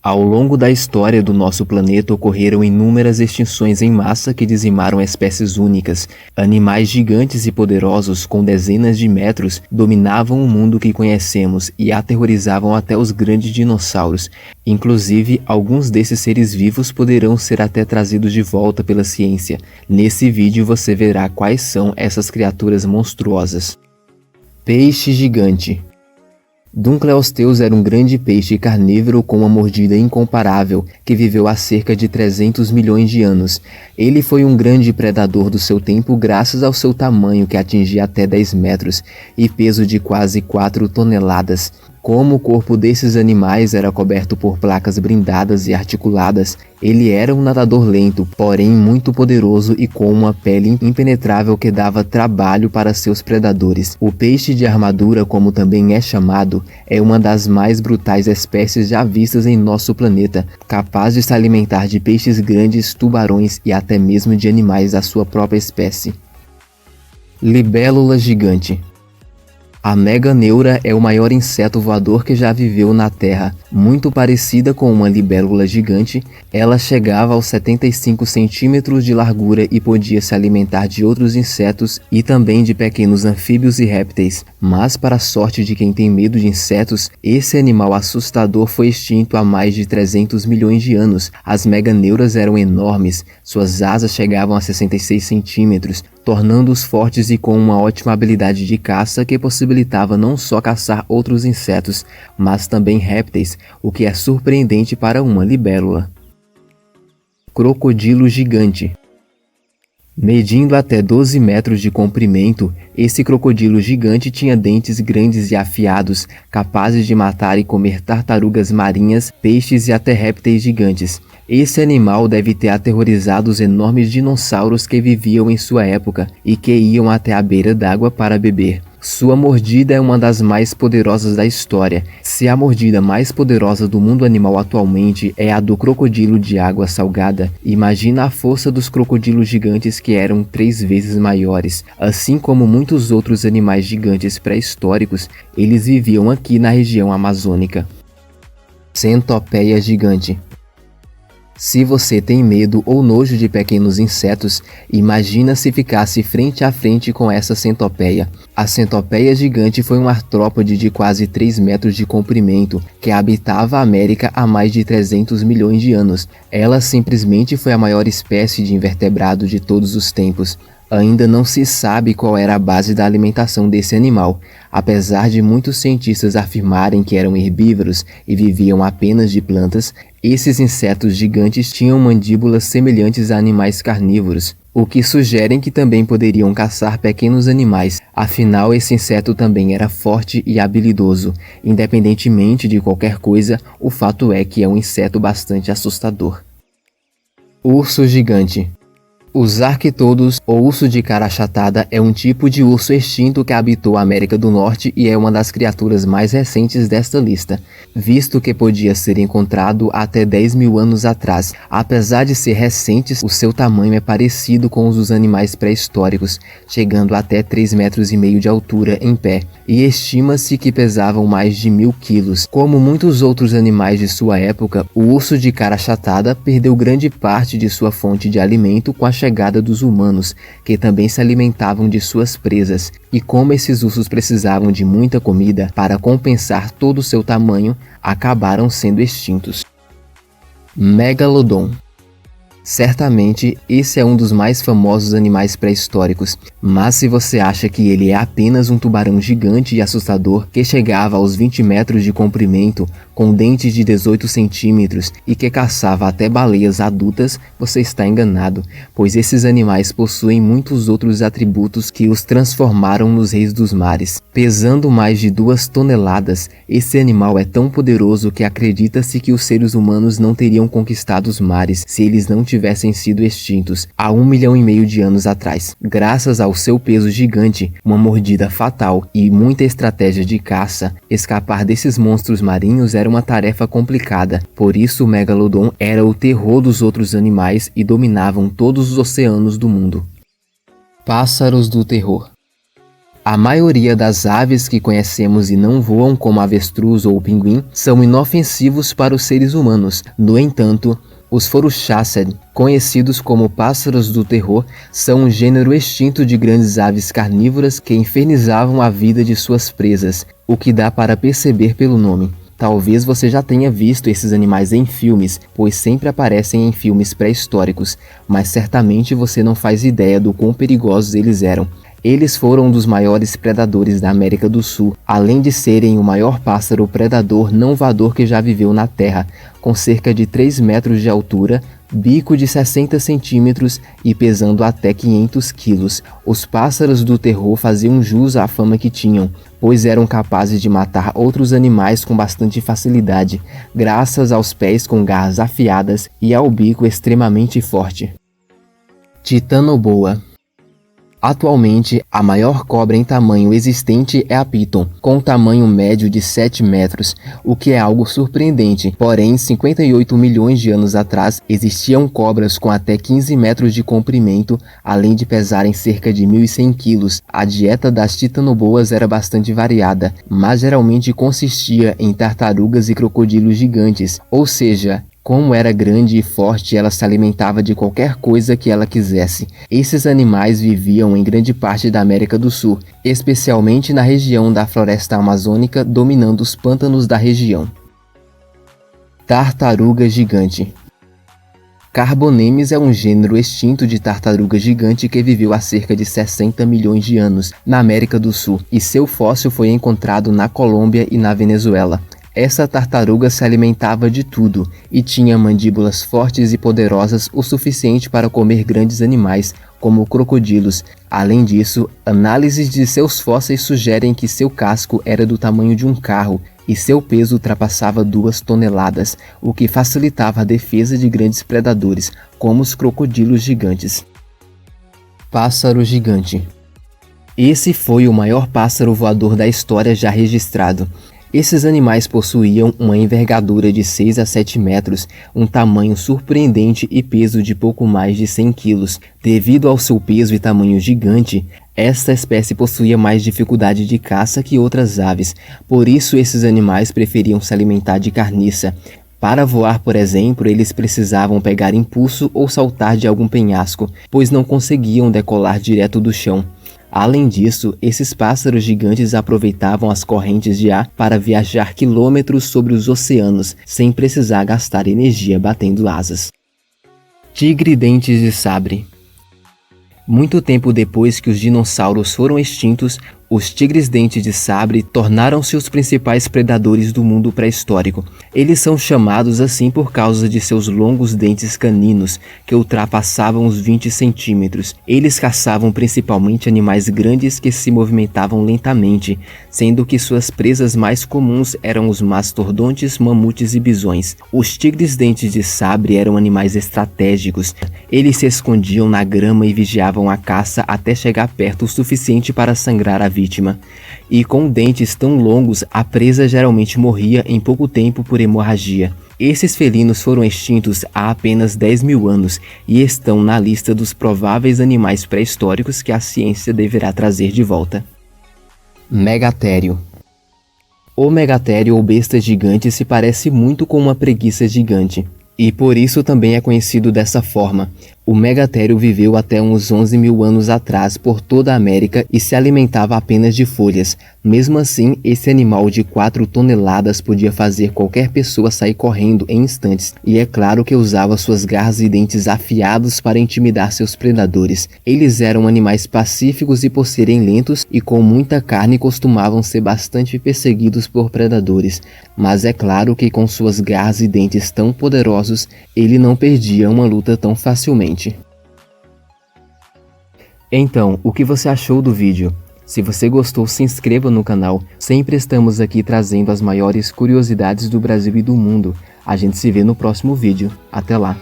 Ao longo da história do nosso planeta ocorreram inúmeras extinções em massa que dizimaram espécies únicas. Animais gigantes e poderosos com dezenas de metros dominavam o mundo que conhecemos e aterrorizavam até os grandes dinossauros. Inclusive, alguns desses seres vivos poderão ser até trazidos de volta pela ciência. Nesse vídeo você verá quais são essas criaturas monstruosas. Peixe gigante. Dunkleosteus era um grande peixe carnívoro com uma mordida incomparável, que viveu há cerca de 300 milhões de anos. Ele foi um grande predador do seu tempo graças ao seu tamanho, que atingia até 10 metros, e peso de quase 4 toneladas. Como o corpo desses animais era coberto por placas blindadas e articuladas, ele era um nadador lento, porém muito poderoso e com uma pele impenetrável que dava trabalho para seus predadores. O peixe de armadura, como também é chamado, é uma das mais brutais espécies já vistas em nosso planeta, capaz de se alimentar de peixes grandes, tubarões e até mesmo de animais da sua própria espécie. Libélula gigante. A meganeura é o maior inseto voador que já viveu na Terra. Muito parecida com uma libélula gigante, ela chegava aos 75 centímetros de largura e podia se alimentar de outros insetos e também de pequenos anfíbios e répteis. Mas, para a sorte de quem tem medo de insetos, esse animal assustador foi extinto há mais de 300 milhões de anos. As meganeuras eram enormes, suas asas chegavam a 66 centímetros, tornando-os fortes e com uma ótima habilidade de caça que possibilitava não só caçar outros insetos, mas também répteis, o que é surpreendente para uma libélula. Crocodilo gigante. Medindo até 12 metros de comprimento, esse crocodilo gigante tinha dentes grandes e afiados, capazes de matar e comer tartarugas marinhas, peixes e até répteis gigantes. Esse animal deve ter aterrorizado os enormes dinossauros que viviam em sua época e que iam até a beira d'água para beber. Sua mordida é uma das mais poderosas da história. Se a mordida mais poderosa do mundo animal atualmente é a do crocodilo de água salgada, imagina a força dos crocodilos gigantes, que eram 3 vezes maiores. Assim como muitos outros animais gigantes pré-históricos, eles viviam aqui na região amazônica. Centopeia gigante. Se você tem medo ou nojo de pequenos insetos, imagina se ficasse frente a frente com essa centopeia. A centopeia gigante foi um artrópode de quase 3 metros de comprimento, que habitava a América há mais de 300 milhões de anos. Ela simplesmente foi a maior espécie de invertebrado de todos os tempos. Ainda não se sabe qual era a base da alimentação desse animal. Apesar de muitos cientistas afirmarem que eram herbívoros e viviam apenas de plantas, esses insetos gigantes tinham mandíbulas semelhantes a animais carnívoros, o que sugere que também poderiam caçar pequenos animais. Afinal, esse inseto também era forte e habilidoso. Independentemente de qualquer coisa, o fato é que é um inseto bastante assustador. Urso gigante. Os arquitodos, ou urso de cara achatada, é um tipo de urso extinto que habitou a América do Norte e é uma das criaturas mais recentes desta lista, visto que podia ser encontrado até 10 mil anos atrás. Apesar de ser recentes, o seu tamanho é parecido com os dos animais pré-históricos, chegando até 3,5 metros de altura em pé, e estima-se que pesavam mais de 1000 quilos. Como muitos outros animais de sua época, o urso de cara achatada perdeu grande parte de sua fonte de alimento com a chegada dos humanos, que também se alimentavam de suas presas, e como esses ursos precisavam de muita comida para compensar todo o seu tamanho, acabaram sendo extintos. Megalodon. Certamente, esse é um dos mais famosos animais pré-históricos, mas se você acha que ele é apenas um tubarão gigante e assustador que chegava aos 20 metros de comprimento, com dentes de 18 centímetros e que caçava até baleias adultas, você está enganado, pois esses animais possuem muitos outros atributos que os transformaram nos reis dos mares. Pesando mais de 2 toneladas, esse animal é tão poderoso que acredita-se que os seres humanos não teriam conquistado os mares se eles não tivessem sido extintos há 1,5 milhão de anos atrás. Graças ao seu peso gigante, uma mordida fatal e muita estratégia de caça, escapar desses monstros marinhos era uma tarefa complicada. Por isso o Megalodon era o terror dos outros animais e dominavam todos os oceanos do mundo. Pássaros do terror. A maioria das aves que conhecemos e não voam, como avestruz ou pinguim, são inofensivos para os seres humanos. No entanto, os Phorushased, conhecidos como pássaros do terror, são um gênero extinto de grandes aves carnívoras que infernizavam a vida de suas presas, o que dá para perceber pelo nome. Talvez você já tenha visto esses animais em filmes, pois sempre aparecem em filmes pré-históricos, mas certamente você não faz ideia do quão perigosos eles eram. Eles foram um dos maiores predadores da América do Sul, além de serem o maior pássaro predador não voador que já viveu na Terra, com cerca de 3 metros de altura, bico de 60 centímetros e pesando até 500 quilos. Os pássaros do terror faziam jus à fama que tinham, pois eram capazes de matar outros animais com bastante facilidade, graças aos pés com garras afiadas e ao bico extremamente forte. Titanoboa. Atualmente, a maior cobra em tamanho existente é a Piton, com um tamanho médio de 7 metros, o que é algo surpreendente. Porém, 58 milhões de anos atrás, existiam cobras com até 15 metros de comprimento, além de pesarem cerca de 1.100 quilos. A dieta das titanoboas era bastante variada, mas geralmente consistia em tartarugas e crocodilos gigantes, ou seja, como era grande e forte, ela se alimentava de qualquer coisa que ela quisesse. Esses animais viviam em grande parte da América do Sul, especialmente na região da floresta amazônica, dominando os pântanos da região. Tartaruga gigante. Carbonemes é um gênero extinto de tartaruga gigante que viveu há cerca de 60 milhões de anos na América do Sul, e seu fóssil foi encontrado na Colômbia e na Venezuela. Essa tartaruga se alimentava de tudo e tinha mandíbulas fortes e poderosas o suficiente para comer grandes animais, como crocodilos. Além disso, análises de seus fósseis sugerem que seu casco era do tamanho de um carro e seu peso ultrapassava 2 toneladas, o que facilitava a defesa de grandes predadores, como os crocodilos gigantes. Pássaro gigante. Esse foi o maior pássaro voador da história já registrado. Esses animais possuíam uma envergadura de 6 a 7 metros, um tamanho surpreendente e peso de pouco mais de 100 quilos. Devido ao seu peso e tamanho gigante, esta espécie possuía mais dificuldade de caça que outras aves, por isso esses animais preferiam se alimentar de carniça. Para voar, por exemplo, eles precisavam pegar impulso ou saltar de algum penhasco, pois não conseguiam decolar direto do chão. Além disso, esses pássaros gigantes aproveitavam as correntes de ar para viajar quilômetros sobre os oceanos, sem precisar gastar energia batendo asas. Tigre dentes de sabre. Muito tempo depois que os dinossauros foram extintos, os tigres dentes de sabre tornaram-se os principais predadores do mundo pré-histórico. Eles são chamados assim por causa de seus longos dentes caninos, que ultrapassavam os 20 centímetros. Eles caçavam principalmente animais grandes que se movimentavam lentamente, sendo que suas presas mais comuns eram os mastodontes, mamutes e bisões. Os tigres dentes de sabre eram animais estratégicos. Eles se escondiam na grama e vigiavam a caça até chegar perto o suficiente para sangrar a vítima. E com dentes tão longos, a presa geralmente morria em pouco tempo por hemorragia. Esses felinos foram extintos há apenas 10 mil anos e estão na lista dos prováveis animais pré-históricos que a ciência deverá trazer de volta. Megatério. O megatério ou besta gigante se parece muito com uma preguiça gigante, e por isso também é conhecido dessa forma. O megatério viveu até uns 11 mil anos atrás por toda a América e se alimentava apenas de folhas. Mesmo assim, esse animal de 4 toneladas podia fazer qualquer pessoa sair correndo em instantes, e é claro que usava suas garras e dentes afiados para intimidar seus predadores. Eles eram animais pacíficos e, por serem lentos e com muita carne, costumavam ser bastante perseguidos por predadores. Mas é claro que com suas garras e dentes tão poderosos, ele não perdia uma luta tão facilmente. Então, o que você achou do vídeo? Se você gostou, se inscreva no canal. Sempre estamos aqui trazendo as maiores curiosidades do Brasil e do mundo. A gente se vê no próximo vídeo. Até lá!